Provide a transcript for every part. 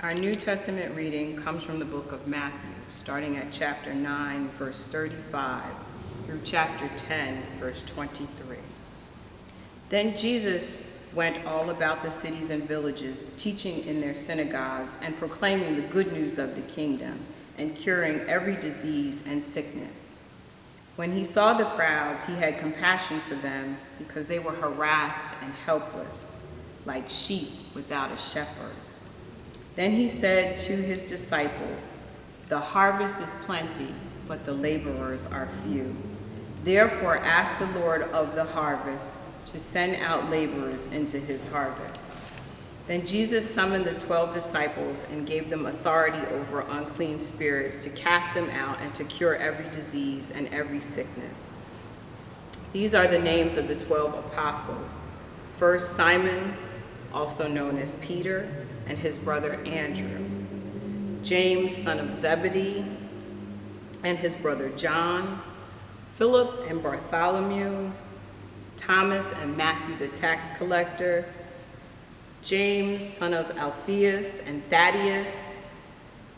Our New Testament reading comes from the book of Matthew, starting at chapter 9, verse 35, through chapter 10, verse 23. Then Jesus went all about the cities and villages, teaching in their synagogues and proclaiming the good news of the kingdom and curing every disease and sickness. When he saw the crowds, he had compassion for them because they were harassed and helpless, like sheep without a shepherd. Then he said to his disciples, "The harvest is plenty, but the laborers are few. Therefore ask the Lord of the harvest to send out laborers into his harvest." Then Jesus summoned the 12 disciples and gave them authority over unclean spirits to cast them out and to cure every disease and every sickness. These are the names of the 12 apostles. First, Simon, also known as Peter, and his brother Andrew. James, son of Zebedee, and his brother John. Philip and Bartholomew. Thomas and Matthew the tax collector. James, son of Alphaeus and Thaddeus.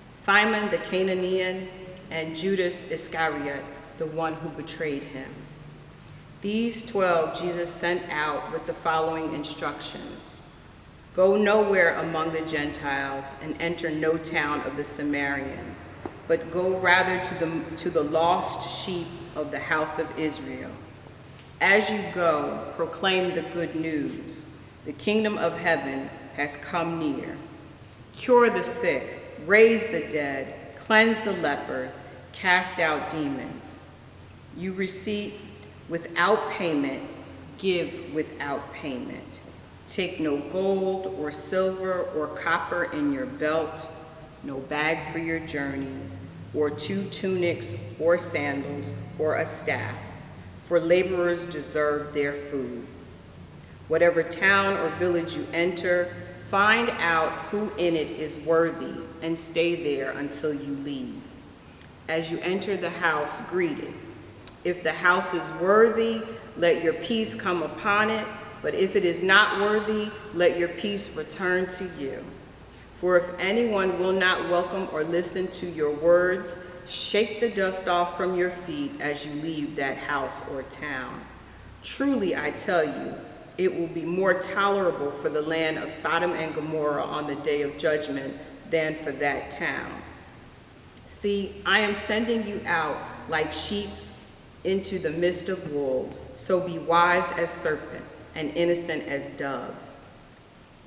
Simon the Canaanian, and Judas Iscariot, the one who betrayed him. These 12 Jesus sent out with the following instructions. Go nowhere among the Gentiles and enter no town of the Samaritans, but go rather to the lost sheep of the house of Israel. As you go, proclaim the good news. The kingdom of heaven has come near. Cure the sick, raise the dead, cleanse the lepers, cast out demons. You receive without payment, give without payment. Take no gold or silver or copper in your belt, no bag for your journey, or 2 tunics or sandals or a staff, for laborers deserve their food. Whatever town or village you enter, find out who in it is worthy and stay there until you leave. As you enter the house, greet it. If the house is worthy, let your peace come upon it. But if it is not worthy, let your peace return to you. For if anyone will not welcome or listen to your words, shake the dust off from your feet as you leave that house or town. Truly, I tell you, it will be more tolerable for the land of Sodom and Gomorrah on the day of judgment than for that town. See, I am sending you out like sheep into the midst of wolves, so be wise as serpents and innocent as doves.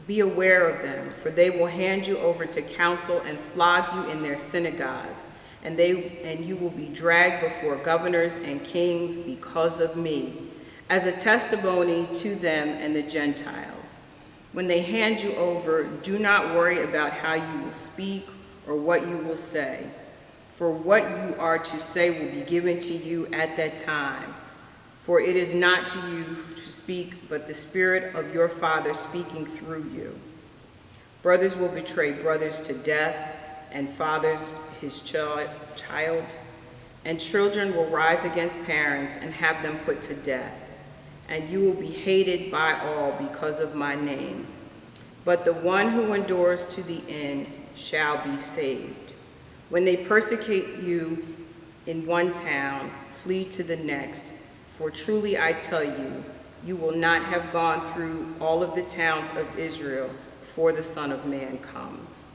Be aware of them, for they will hand you over to council and flog you in their synagogues, and you will be dragged before governors and kings because of me, as a testimony to them and the Gentiles. When they hand you over, do not worry about how you will speak or what you will say, for what you are to say will be given to you at that time. For it is not to you to speak, but the Spirit of your Father speaking through you. Brothers will betray brothers to death, and fathers his child, and children will rise against parents and have them put to death. And you will be hated by all because of my name. But the one who endures to the end shall be saved. When they persecute you in one town, flee to the next. For truly I tell you, you will not have gone through all of the towns of Israel before the Son of Man comes.